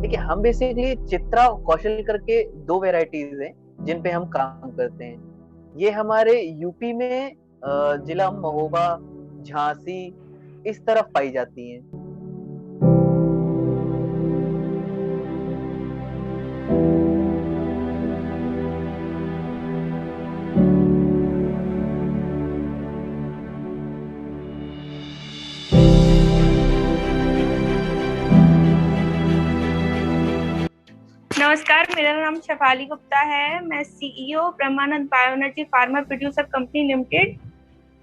देखिए, हम बेसिकली चित्रा और कौशल करके दो वेराइटीज हैं जिन पे हम काम करते हैं। ये हमारे यूपी में जिला महोबा, झांसी इस तरफ पाई जाती हैं। नमस्कार, मेरा नाम शेफाली गुप्ता है। मैं CEO Brahmanand bioenergy pharma producer company limited.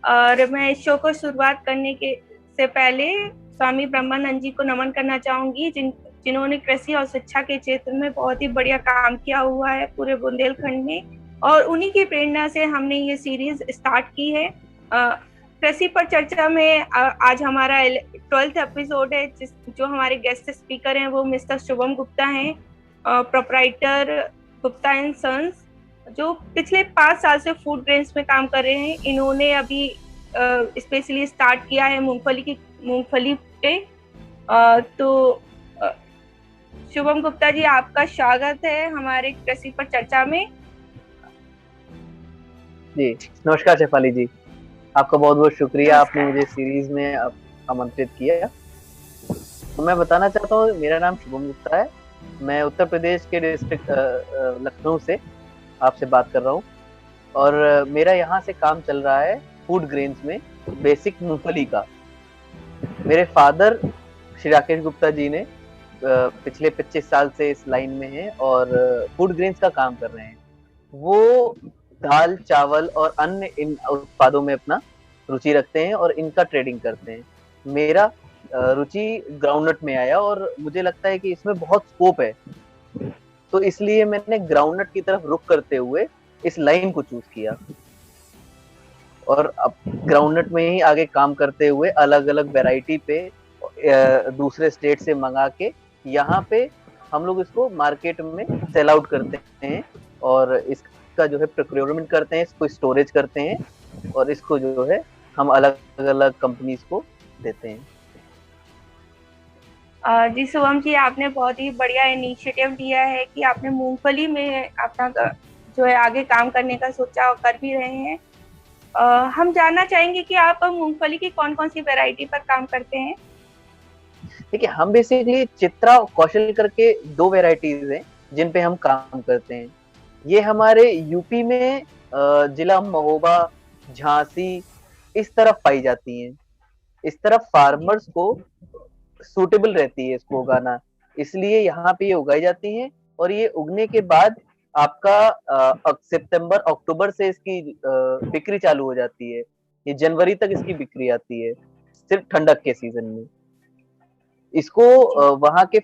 और मैं इस शो को शुरुआत करने के से पहले स्वामी ब्रह्मानंद जी को नमन करना चाहूंगी, जिन्होंने कृषि और शिक्षा के क्षेत्र में बहुत ही बढ़िया काम किया हुआ है पूरे बुंदेलखंड में। और उन्हीं की प्रेरणा से हमने ये सीरीज स्टार्ट की है। कृषि पर चर्चा में आज हमारा 12th एपिसोड है। जो हमारे गेस्ट स्पीकर हैं वो मिस्टर शुभम गुप्ता हैं, प्रोप्राइटर गुप्ता एंड सन्स, जो पिछले 5 साल से फूड ग्रेन्स में काम कर रहे हैं। इन्होंने अभी स्पेशली स्टार्ट किया है मूंगफली पे। तो शुभम गुप्ता जी, आपका स्वागत है हमारे कृषि पर चर्चा में। जी, नमस्कार शेफाली जी। आपका बहुत बहुत शुक्रिया, आपने नमस्कार। मुझे सीरीज में आमंत्रित किया। तो मैं बताना चाहता हूँ, मेरा नाम शुभम गुप्ता है। मैं उत्तर प्रदेश के डिस्ट्रिक्ट लखनऊ से आपसे बात कर रहा हूँ। और मेरा यहाँ से काम चल रहा है फूड ग्रेन्स में, बेसिक मूंगफली का। मेरे फादर श्री राकेश गुप्ता जी ने पिछले 25 साल से इस लाइन में हैं और फूड ग्रेन्स का काम कर रहे हैं। वो दाल, चावल और अन्य इन उत्पादों में अपना रुचि रखते हैं और इनका ट्रेडिंग करते हैं। मेरा रुचि ग्राउंडनट में आया और मुझे लगता है कि इसमें बहुत स्कोप है, तो इसलिए मैंने ग्राउंडनट की तरफ रुख करते हुए इस लाइन को चूज किया और अब ग्राउंडनट में ही आगे काम करते हुए अलग अलग वैरायटी पे दूसरे स्टेट से मंगा के यहाँ पे हम लोग इसको मार्केट में सेल आउट करते हैं और इसका जो है प्रोक्योरमेंट करते हैं, इसको स्टोरेज करते हैं और इसको जो है हम अलग अलग कंपनीज को देते हैं। जी शुभम जी, आपने बहुत ही बढ़िया इनिशिएटिव लिया है कि आपने मूंगफली में अपना जो है आगे काम करने का सोचा और कर भी रहे हैं। हम जानना चाहेंगे कि आप मूंगफली की कौन कौन सी वैरायटी पर काम करते हैं। देखिए, हम बेसिकली चित्रा और कौशल करके दो वेराइटीज हैं जिन पे हम काम करते हैं। ये हमारे यूपी में जिला महोबा, झांसी इस तरफ पाई जाती हैं। इस तरफ फार्मर्स को सूटेबल रहती है इसको उगाना, इसलिए यहाँ पे ये उगाई जाती हैं। और ये उगने के बाद आपका सितंबर अक्टूबर से इसकी बिक्री चालू हो जाती है। ये जनवरी तक इसकी बिक्री आती है, सिर्फ ठंडक के सीजन में। इसको वहां के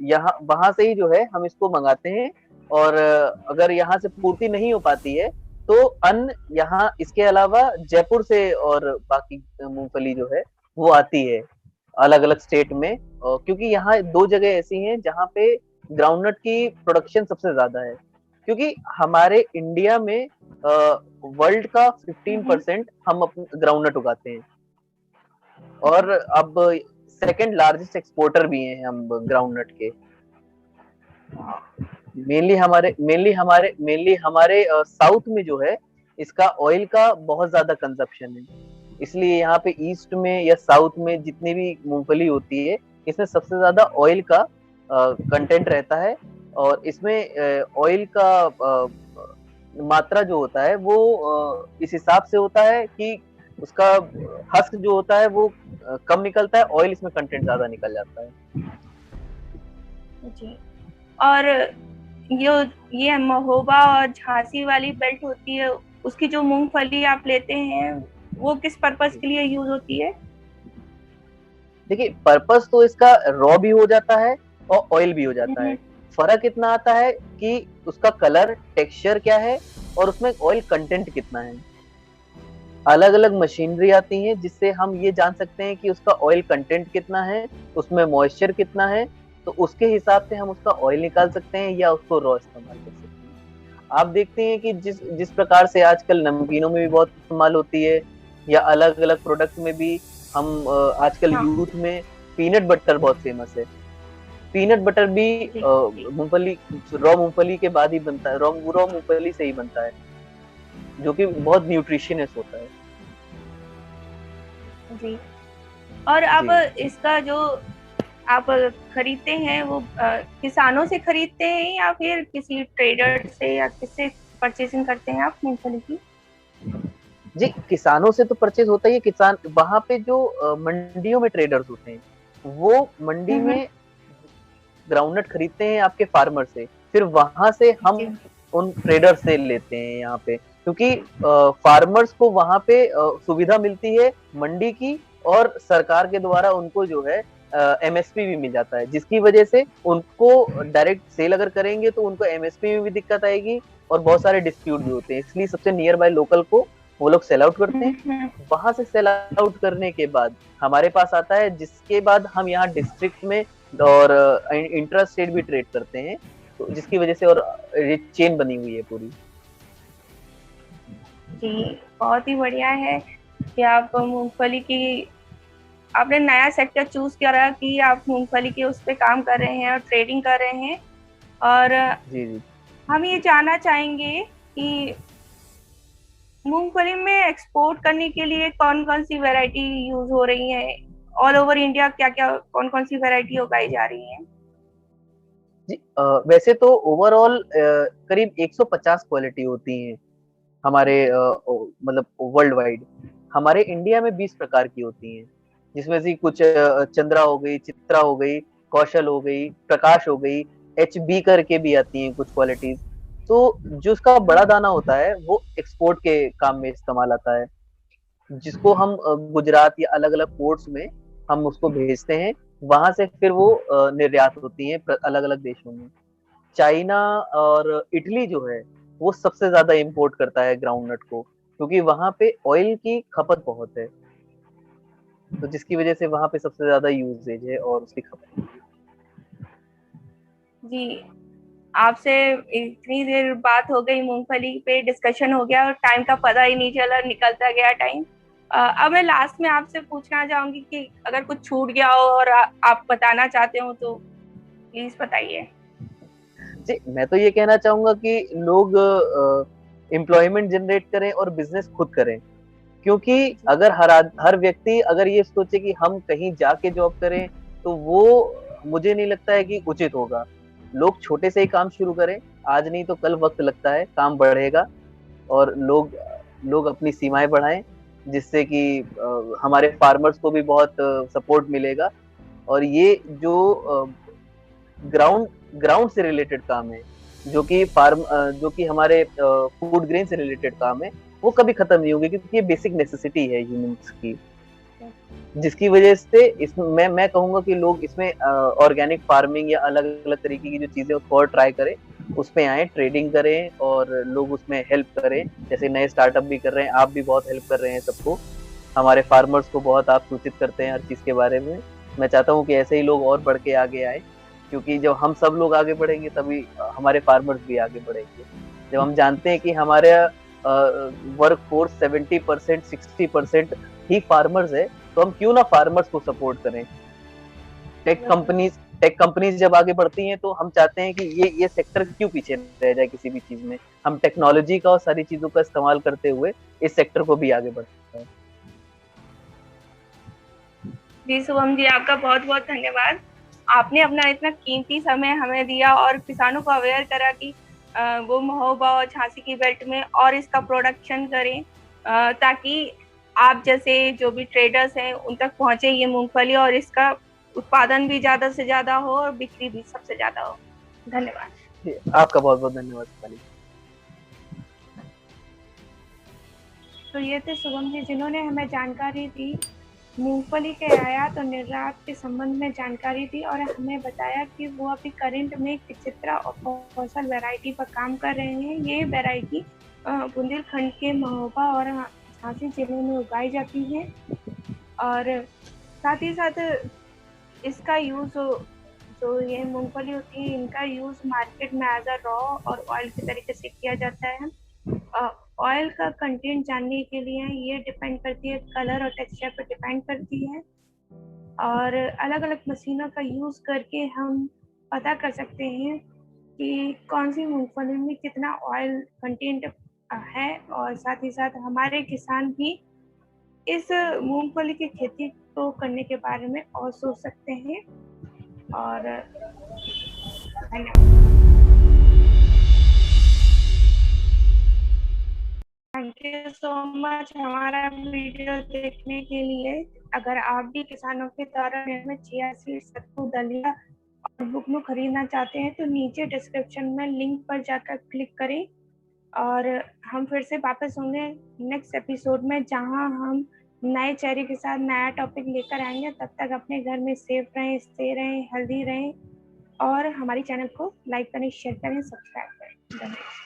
यहाँ वहां से ही जो है हम इसको मंगाते हैं। और अगर यहाँ से पूर्ति नहीं हो पाती है तो अन्य यहाँ इसके अलावा जयपुर से और बाकी मूंगफली जो है वो आती है अलग अलग स्टेट में। क्योंकि यहाँ दो जगह ऐसी हैं जहाँ पे ग्राउंडनट की प्रोडक्शन सबसे ज्यादा है। क्योंकि हमारे इंडिया में वर्ल्ड का 15% हम अपने ग्राउंडनट उगाते हैं और अब सेकंड लार्जेस्ट एक्सपोर्टर भी हैं हम ग्राउंडनट के। मेनली हमारे साउथ में जो है इसका ऑयल का बहुत ज्यादा कंजप्शन है। इसलिए यहाँ पे ईस्ट में या साउथ में जितनी भी मूंगफली होती है इसमें सबसे ज्यादा ऑयल का कंटेंट रहता है। और इसमें ऑयल का मात्रा जो होता है वो इस हिसाब से होता है कि उसका हस्क जो होता है वो कम निकलता है, ऑयल इसमें कंटेंट ज्यादा निकल जाता है। जी। और ये महोबा और झांसी वाली बेल्ट होती है, उसकी जो मूंगफली आप लेते हैं वो किस पर्पस के लिए यूज होती है। देखिए, पर्पस तो इसका रॉ भी हो जाता है और ऑयल भी हो जाता है। फर्क इतना आता है कि उसका कलर, टेक्सचर क्या है और उसमें ऑयल कंटेंट कितना है। अलग अलग मशीनरी आती हैं जिससे हम ये जान सकते हैं कि उसका ऑयल कंटेंट कितना है, उसमें मॉइस्चर कितना है। तो उसके हिसाब से हम उसका ऑयल निकाल सकते हैं या उसको रॉ इस्तेमाल कर सकते हैं। आप देखते हैं कि जिस जिस प्रकार से आजकल नमकीनों में भी बहुत इस्तेमाल होती है या अलग अलग प्रोडक्ट में भी हम आजकल यूथ में पीनट बटर बहुत फेमस है। पीनट बटर भी मूंगफली, रॉ मूंगफली के बाद ही बनता है, रॉ मूंगफली से ही बनता है, जो कि बहुत न्यूट्रिशियस होता है। जी। और अब जी इसका जो आप खरीदते हैं वो किसानों से खरीदते हैं या फिर किसी ट्रेडर से, या किससे परचेसिंग करते हैं आप मूंगफली की? जी, किसानों से तो परचेज होता ही है। किसान वहां पे जो मंडियों में ट्रेडर्स होते हैं, वो मंडी हम्म। में ग्राउंडनट खरीदते हैं आपके फार्मर से, फिर वहां से हम जी। उन ट्रेडर से लेते हैं यहाँ पे, क्योंकि फार्मर्स को वहां पे सुविधा मिलती है मंडी की, और सरकार के द्वारा उनको जो है एमएसपी भी मिल जाता है, जिसकी वजह से उनको डायरेक्ट सेल अगर करेंगे तो उनको एमएसपी में भी दिक्कत आएगी, और बहुत सारे डिस्प्यूट भी होते हैं, इसलिए सबसे नियर बाय लोकल को वो लोग सेल आउट करते हैं। हम्म। वहां से सेल आउट करने के बाद हमारे पास आता है, जिसके बाद हम यहाँ डिस्ट्रिक्ट में और इंट्रा स्टेट भी ट्रेड करते हैं, तो जिसकी वजह से, और ये चेन बनी हुई है पूरी। जी, बहुत ही बढ़िया है कि आप मूंगफली की, आपने नया सेक्टर चूज करा कि आप मूंगफली के उस पे काम कर रहे हैं और ट्रेडिंग कर रहे हैं। और जी जी। हम ये जानना चाहेंगे कि मूंगफली में एक्सपोर्ट करने के लिए कौन कौन सी वैरायटी यूज हो रही है? ऑल ओवर इंडिया क्या क्या, कौन कौन सी वैरायटी उगाई जा रही है? जी वैसे तो ओवरऑल करीब 150 क्वालिटी होती हैं हमारे मतलब वर्ल्ड वाइड। हमारे इंडिया में 20 प्रकार की होती हैं, जिसमें से कुछ चंद्रा हो गई, चित्रा हो गई, कौशल हो गई, प्रकाश हो गई, एच बी करके भी आती हैं कुछ क्वालिटीज। तो जो उसका बड़ा दाना होता है वो एक्सपोर्ट के काम में इस्तेमाल आता है, जिसको हम गुजरात या अलग अलग पोर्ट्स में हम उसको भेजते हैं, वहां से फिर वो निर्यात होती है अलग अलग देशों में। चाइना और इटली जो है वो सबसे ज्यादा इंपोर्ट करता है ग्राउंडनट को, क्योंकि वहां पे ऑयल की खपत बहुत है, तो जिसकी वजह से वहां पे सबसे ज्यादा यूजेज है और उसकी खपत। जी, आपसे इतनी देर बात हो गई, मूंगफली पे डिस्कशन हो गया और टाइम का पता ही नहीं चला, निकलता गया टाइम। अब मैं लास्ट में आपसे पूछना चाहूंगी कि अगर कुछ छूट गया हो और आप बताना चाहते हो तो प्लीज बताइए। जी, मैं तो ये कहना चाहूंगा कि लोग एम्प्लॉयमेंट जनरेट करें और बिजनेस खुद करें, क्योंकि अगर हर व्यक्ति अगर ये सोचे कि हम कहीं जाके जॉब करें, तो वो मुझे नहीं लगता है कि उचित होगा। लोग छोटे से ही काम शुरू करें, आज नहीं तो कल वक्त लगता है, काम बढ़ेगा, और लोग लोग अपनी सीमाएं बढ़ाएं, जिससे कि हमारे फार्मर्स को भी बहुत सपोर्ट मिलेगा। और ये जो ग्राउंड ग्राउंड से रिलेटेड काम है, जो कि हमारे फूड ग्रेन से रिलेटेड काम है, वो कभी खत्म नहीं होगी, क्योंकि ये बेसिक नेसेसिटी है ह्यूमंस की, जिसकी वजह से इसमें मैं कहूंगा कि लोग इसमें ऑर्गेनिक फार्मिंग या अलग अलग तरीके की जो चीजें उसको और ट्राई करें, उस पे आए, ट्रेडिंग करें, और लोग उसमें हेल्प करें, जैसे नए स्टार्टअप भी कर रहे हैं, आप भी बहुत हेल्प कर रहे हैं सबको, हमारे फार्मर्स को बहुत आप सूचित करते हैं हर चीज के बारे में। मैं चाहता हूँ कि ऐसे ही लोग और बढ़ के आगे आए, क्योंकि जब हम सब लोग आगे बढ़ेंगे तभी हमारे फार्मर्स भी आगे बढ़ेंगे। जब हम जानते हैं कि हमारे वर्क फोर्स 70% 60% ही फार्मर्स है, तो हम क्यों ना फार्मर्स को सपोर्ट करें। टेक कंपनीज जब आगे बढ़ती हैं, तो हम चाहते हैं कि ये सेक्टर क्यों पीछे रह जाए किसी भी चीज में, हम टेक्नोलॉजी का और सारी चीजों का इस्तेमाल करते हुए इस सेक्टर को भी आगे बढ़ाते हैं। जी शुभम जी, आपका बहुत बहुत धन्यवाद। आपने अपना इतना कीमती समय हमें दिया और किसानों को अवेयर करा कि वो महोबा और झांसी की बेल्ट में और इसका प्रोडक्शन करें, ताकि आप जैसे जो भी ट्रेडर्स हैं उन तक पहुंचे ये मूंगफली, और इसका उत्पादन भी ज्यादा से ज्यादा हो और बिक्री भी सबसे ज्यादा हो। धन्यवाद। आपका बहुत बहुत धन्यवाद शिवाली। तो ये थे शुभम जी, जिन्होंने हमें जानकारी दी, मूंगफली के आयात और निर्यात के संबंध में जानकारी दी, और हमें बताया कि वो अभी करंट में चित्रा और कौशल वैरायटी पर काम कर रहे हैं। ये वैरायटी बुंदेलखंड के महोबा और झांसी जिले में उगाई जाती है, और साथ ही साथ इसका यूज, जो ये मूंगफली होती है, इनका यूज मार्केट में एज अ रॉ और ऑयल के तरीके से किया जाता है। ऑयल का कंटेंट जानने के लिए ये डिपेंड करती है, कलर और टेक्सचर पर डिपेंड करती है, और अलग अलग मशीनों का यूज करके हम पता कर सकते हैं कि कौन सी मूंगफली में कितना ऑयल कंटेंट है, और साथ ही साथ हमारे किसान भी इस मूंगफली की खेती को करने के बारे में और सोच सकते हैं। और थैंक यू सो मच हमारा वीडियो देखने के लिए। अगर आप भी किसानों के द्वारा निर्मित चिया सीड्स, सत्तू, दलिया और बुकनू खरीदना चाहते हैं तो नीचे डिस्क्रिप्शन में लिंक पर जाकर क्लिक करें। और हम फिर से वापस होंगे नेक्स्ट एपिसोड में, जहां हम नए चेहरे के साथ नया टॉपिक लेकर आएंगे। तब तक अपने घर में सेफ रहें, स्टे रहें, हेल्दी रहें, और हमारी चैनल को लाइक करें, शेयर करें, सब्सक्राइब करें। धन्यवाद।